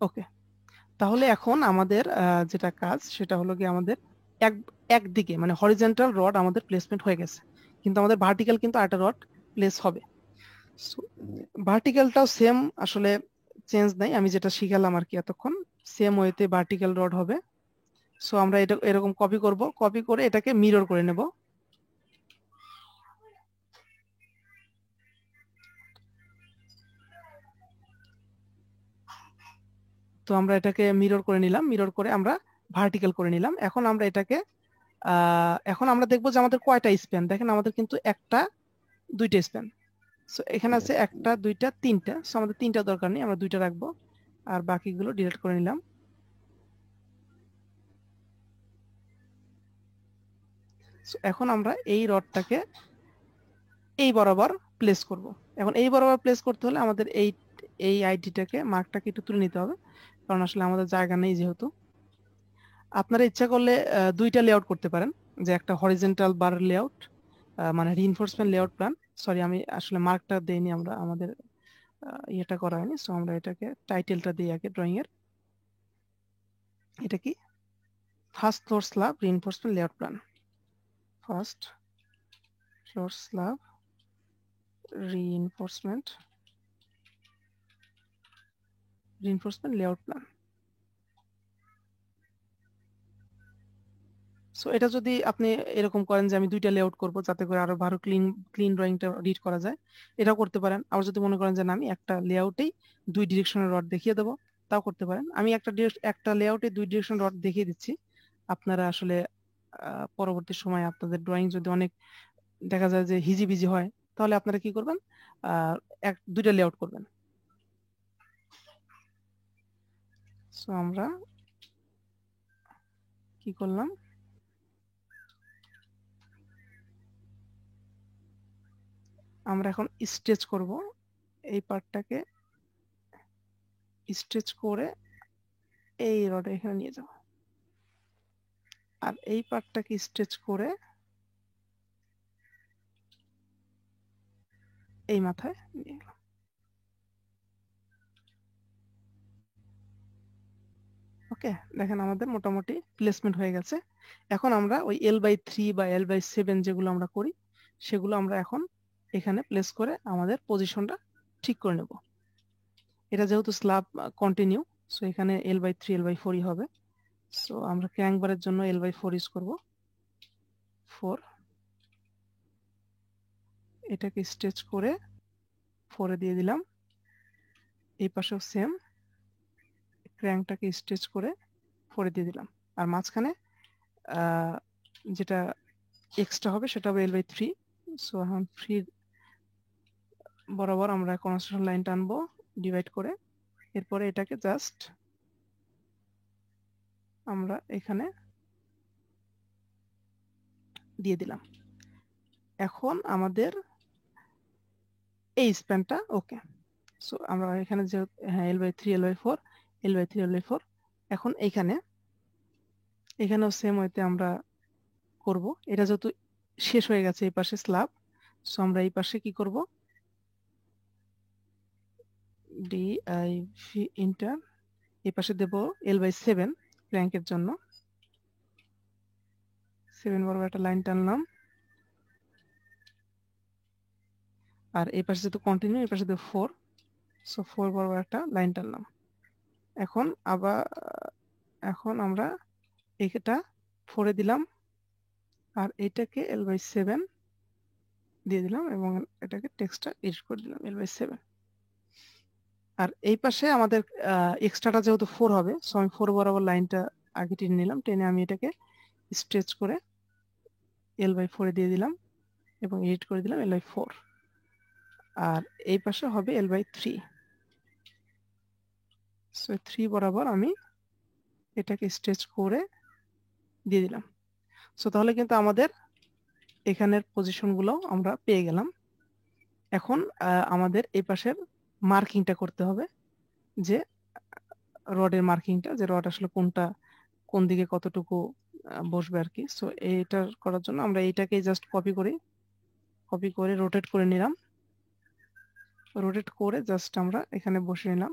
ওকে, তাহলে এখন আমাদের যেটা কাজ সেটা হলো কি, আমাদের একদিকে মানে হরিজন্টাল রড আমাদের প্লেসমেন্ট হয়ে গেছে, কিন্তু আমাদের ভার্টিক্যাল কিন্তু আরেকটা রড প্লেস হবে। ভার্টিক্যালটাও সেম, আসলে চেঞ্জ নাই, আমি যেটা শিখালাম আর কি এতক্ষণ, সেম ওয়েতে ভার্টিক্যাল রড হবে। সো আমরা এটা এরকম কপি করব, কপি করে এটাকে মিরর করে নেব। তো আমরা এটাকে মিরর করে নিলাম, মিরর করে আমরা ভার্টিক্যাল করে নিলাম। এখন আমরা এটাকে এখন আমরা দেখবো যে আমাদের কয়টা স্প্যান, দেখেন আমাদের কিন্তু একটা দুইটা স্প্যান। সো এখানে আছে একটা দুইটা তিনটা, সো আমাদের তিনটা দরকার নেই, আমরা দুইটা রাখবো আর বাকিগুলো ডিলিট করে নিলাম। সো এখন আমরা এই রডটাকে এই বরাবর প্লেস করব। এখন এই বরাবর প্লেস করতে হলে আমাদের এই আইডিটাকে মার্কটাকে একটু তুলে নিতে হবে, কারণ আসলে আমাদের জায়গা নেই যেহেতু। আপনারা ইচ্ছা করলে দুইটা লেআউট করতে পারেন, যে একটা হরিজন্টাল বার লেআউট, মানে রিইনফোর্সমেন্ট লেআউট প্ল্যান। সরি আমি আসলে মার্কটা দেইনি, আমরা আমাদের ইয়েটা করা হয়নি। সো আমরা এটাকে টাইটেলটা দিই আগে ড্রয়িং এর। এটা কি, first floor slab reinforcement layout plan, first floor slab reinforcement layout plan. So এটা যদি আপনি এরকম করেন যে আমি দুইটা লেআউট করব যাতে করে আরো ভালো ক্লিন ড্রয়িংটা রিড করা যায়, এটাও করতে পারেন। আবার যদি মনে করেন যে না আমি একটা লেআউটেই দুই ডিরেকশনের রড দেখিয়ে দেবো, তাও করতে পারেন। আমি একটা লেআউটে 2 ডিরেকশন রড দেখিয়ে দিচ্ছি। আপনারা আসলে পরবর্তী সময় আপনাদের ড্রয়িং যদি অনেক দেখা যায় যে হিজিবিজি হয়, তাহলে আপনারা কি করবেন, 2টা লেআউট করবেন। সো আমরা কি করলাম, আমরা এখন স্ট্রেচ করব, এই পার্টটাকে স্ট্রেচ করে এই রডে এখানে নিয়ে যাব, আর এই পার্টটাকে স্ট্রেচ করে এই মাথায় নিয়ে গেলাম। ওকে, দেখেন আমাদের মোটামুটি প্লেসমেন্ট হয়ে গেছে। এখন আমরা ওই L/3 বা L/7 যেগুলো আমরা করি, সেগুলো আমরা এখন এখানে প্লেস করে আমাদের পজিশনটা ঠিক করে নেব। এটা যেহেতু স্ল্যাব কন্টিনিউ, সো এখানে L/3 L/4ই হবে। সো আমরা ক্র্যাঙ্ক বারের জন্য L/4 ইউজ করব, 4। এটাকে স্ট্রেচ করে 4 এ দিয়ে দিলাম। এই পাশেও সেম, ক্র্যাঙ্কটাকে স্ট্রেচ করে 4 এ দিয়ে দিলাম। আর মাঝখানে যেটা এক্সট্রা হবে সেটা হবে L/3। সো এখন 3 বরাবর আমরা কনস্ট্রাকশন লাইন টানবো ডিভাইড করে। এরপরে এটাকে জাস্ট আমরা এখানে দিয়ে দিলাম। এখন আমাদের এই স্প্যানটা ওকে। সো আমরা এখানে যে হ্যাঁ L/3 L/4 L/3 L/4, এখন এখানেও সেম ওয়েতে আমরা করব। এটা যেহেতু শেষ হয়ে গেছে এই পাশে স্ল্যাব, সো আমরা এই পাশে কি করব, DIV ইন্টার, এই পাশে দেব L/7 ক্র্যাঙ্কের জন্য, 7 বরাবর একটা লাইন টানলাম। আর এই পাশে যেহেতু কন্টিনিউ, এই পাশে দেব 4, সো 4 বরাবর একটা লাইন টানলাম। এখন আমরা এটা 4 এ দিলাম, আর এটাকে L/7 দিয়ে দিলাম, এবং এটাকে টেক্সটটা এডিট করে দিলাম L/7। আর এই পাশে আমাদের এক্সট্রাটা যেহেতু 4 হবে, সো আমি 4 বরাবর লাইনটা আগে টেনে নিলাম, টেনে আমি এটাকে স্ট্রেচ করে L/4 এ দিয়ে দিলাম এবং এডিট করে দিলাম L/4। আর এই পাশে হবে L/3। সো 3 বরাবর আমি এটাকে স্ট্রেচ করে দিয়ে দিলাম। সো তাহলে কিন্তু আমাদের এখানের পজিশনগুলো আমরা পেয়ে গেলাম। এখন আমাদের এই পাশের মার্কিংটা করতে হবে, যে রডের মার্কিংটা, যে রড আসলে কোন দিকে কতটুকু বসবে আর কি। সো এইটা করার জন্য আমরা এইটাকে জাস্ট কপি করে রোটেট করে নিলাম। রোটেট করে জাস্ট আমরা এখানে বসে নিলাম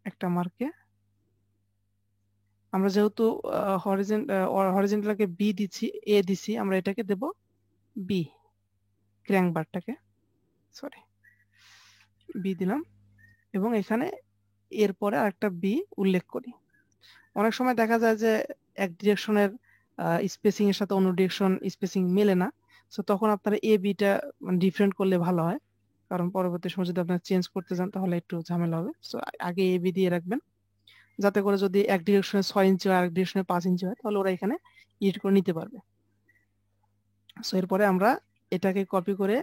একটা মার্কে। আমরা যেহেতু হরিজন্টালকে বি দিচ্ছি, এ দিছি, আমরা এটাকে দেব বি, ক্র্যাঙ্ক বারটাকে সরি বি দিলাম, এবং এখানে এরপরে আরেকটা বি উল্লেখ করি। অনেক সময় দেখা যায় যে এক ডিরেকশনের স্পেসিং এর সাথে অন্য ডিরেকশন স্পেসিং মেলে না, সো তখন আপনারা এ বিটা ডিফারেন্ট করলে ভালো হয়, কারণ পরবর্তী সময় যদি আপনারা চেঞ্জ করতে যান তাহলে একটু ঝামেলা হবে। সো আগে এ বি দিয়ে রাখবেন, যাতে করে যদি এক ডিরেকশনে 6 ইঞ্চি হয়, আরেক ডিরেকশনে 5 ইঞ্চি হয়, তাহলে ওরা এখানে এডিট করে নিতে পারবে। সো এরপরে আমরা এটাকে কপি করে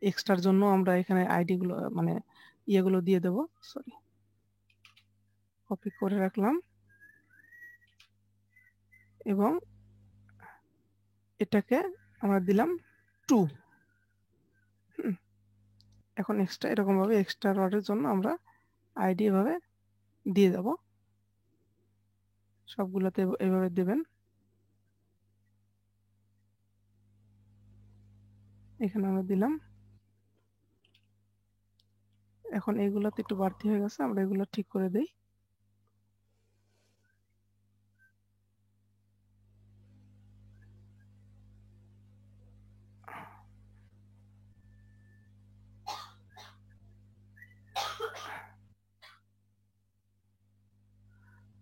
এক্সট্রার জন্য আমরা এখানে আইডি গুলো মানে ইয়েগুলো দিয়ে দেবো, সরি কপি করে রাখলাম, এবং এটাকে আমরা দিলাম 2। এখন এক্সট্রা এরকম ভাবে এক্সট্রা রডের জন্য আমরা আইডি এভাবে দিয়ে যাব, সবগুলোতে এভাবে দেবেন। এখানে আমরা দিলাম। এখন এগুলোতে একটু বাড়তি হয়ে গেছে, আমরা এগুলো ঠিক করে দেই।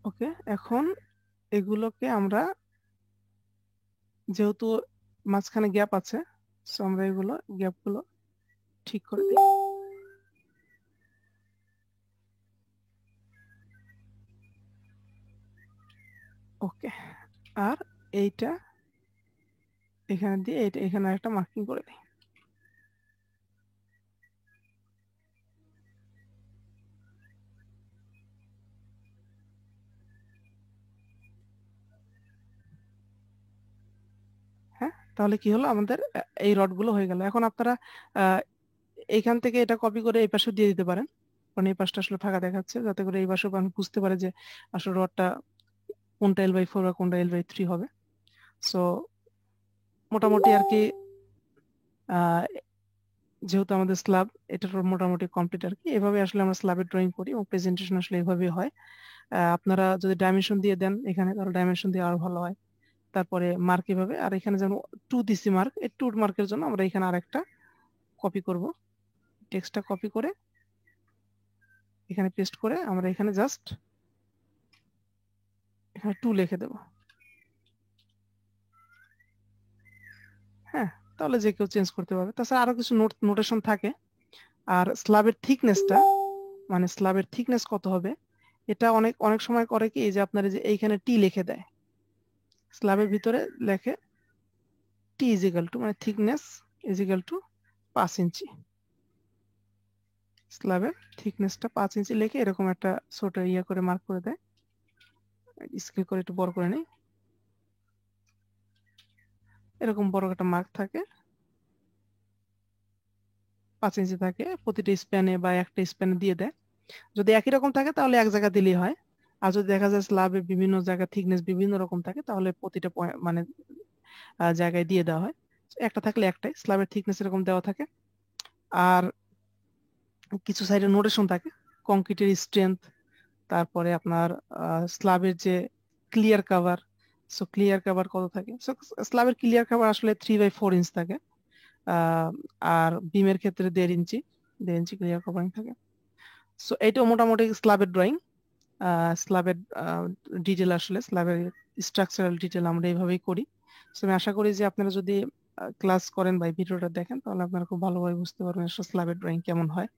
ওকে, এখন এগুলোকে আমরা যেহেতু মাঝখানে গ্যাপ আছে, সো আমরা এগুলো গ্যাপগুলো ঠিক করে দিই। ওকে, আর এইটা এখানে দিয়ে এখানে একটা মার্কিং করে দিই। হ্যাঁ, তাহলে কি হলো, আমাদের এই রডগুলো হয়ে গেল। এখন আপনারা এইখান থেকে এটা কপি করে এই পাশে দিয়ে দিতে পারেন, কারণ এই পাশটা আসলে ফাঁকা দেখাচ্ছে, যাতে করে এই পাশে মানুষ বুঝতে পারে যে আসলে রডটা কোনটা L/4 বা কোনটা L/3 হবে। সো মোটামুটি আর কি যেহেতু আমাদের স্ল্যাব এটা মোটামুটি কমপ্লিট আর কি। এভাবে আসলে আমরা স্ল্যাবের ড্রয়িং করি এবং প্রেজেন্টেশন আসলে এভাবেই হয়। আপনারা যদি ডাইমেনশন দিয়ে দেন এখানে, তাহলে ডাইমেনশন দিয়ে আরো ভালো হয়। তারপরে মার্ক এভাবে, আর এখানে যেন 2 দিসি মার্ক, এই 2 মার্কের জন্য আমরা এখানে আরেকটা কপি করব, টেক্সটটা কপি করে এখানে পেস্ট করে আমরা এখানে জাস্ট এখানে 2 লিখে দেব। হ্যাঁ, তাহলে যে কেউ চেঞ্জ করতে পারবে। তাছাড়া আরো কিছু নোটেশন থাকে। আর স্ল্যাবের থিকনেসটা, মানে স্ল্যাবের থিকনেস কত হবে, এটা অনেক অনেক সময় করে কি, এই যে আপনার যে এইখানে টি লিখে দেয়, স্ল্যাবের ভিতরে লেখে টি ইজ ইকাল টু, মানে থিকনেস ইজ ইকাল টু 5 ইঞ্চি। স্ল্যাবের থিকনেসটা 5 ইঞ্চি লিখে এরকম একটা ছোট ইয়া করে মার্ক করে দেয়। স্কেল করে একটু বড় করে নেই, এরকম বড় একটা মার্ক থাকে, 5 ইঞ্চি থাকে প্রতিটা স্প্যানে বা একটা স্প্যানে দিয়ে দেয়। যদি একই রকম থাকে তাহলে এক জায়গা দিলেই হয়, আর যদি দেখা যায় স্ল্যাবে বিভিন্ন জায়গা থিকনেস বিভিন্ন রকম থাকে তাহলে প্রতিটা মানে জায়গায় দিয়ে দেওয়া হয়। একটা থাকলে একটাই স্ল্যাবের থিকনেস এরকম দেওয়া থাকে। আর কিছু সাইডে নোটেশন থাকে, কংক্রিটের স্ট্রেংথ, তারপরে আপনার স্ল্যাবের যে clear cover, so clear cover কত থাকে। সো স্ল্যাবের ক্লিয়ার কভার আসলে 3/4 ইঞ্চ থাকে, আহ, আর বিমের ক্ষেত্রে 1.5 ইঞ্চি ক্লিয়ার কভারিং থাকে। সো এইটাও মোটামুটি স্ল্যাবের ড্রয়িং। স্ল্যাবের ডিটেল, আসলে স্ল্যাবের স্ট্রাকচারাল ডিটেল আমরা এইভাবেই করি। সো আমি আশা করি যে আপনারা যদি ক্লাস করেন বা ভিডিওটা দেখেন তাহলে আপনারা খুব ভালোভাবে বুঝতে পারবেন স্ল্যাবের ড্রয়িং কেমন হয়।